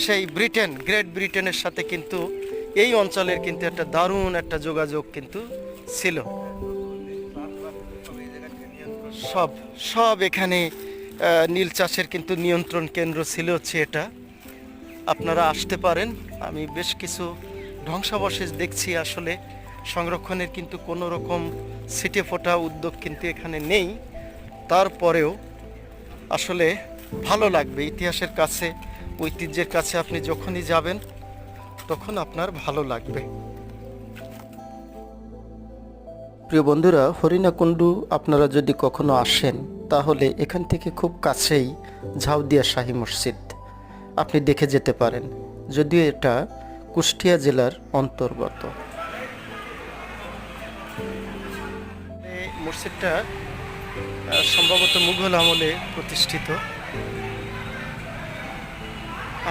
সেই গ্রেট ব্রিটেনের সাথে কিন্তু এই অঞ্চলের কিন্তু একটা দারুণ একটা যোগাযোগ কিন্তু ছিল। সব সব এখানে নীল চাষের কিন্তু নিয়ন্ত্রণ কেন্দ্র ছিল হচ্ছে এটা। আপনারা আসতে পারেন। আমি বেশ কিছু ধ্বংসাবশেষ দেখছি, আসলে সংরক্ষণের কিন্তু কোনো রকম ছিটে ফোটা উদ্যোগ কিন্তু এখানে নেই। তারপরেও আসলে ভালো লাগবে ইতিহাসের কাছে, ঐতিহ্যের কাছে আপনি যখনই যাবেন তখন আপনার ভালো লাগবে। প্রিয় বন্ধুরা, হরিণাকুণ্ডু আপনারা যদি কখনো আসেন তাহলে এখান থেকে খুব কাছেই ঝাউদিয়া শাহী মসজিদ আপনি দেখে যেতে পারেন, যদিও এটা কুষ্টিয়া জেলার অন্তর্গত। এই মসজিদটা সম্ভবত মুঘল আমলে প্রতিষ্ঠিত।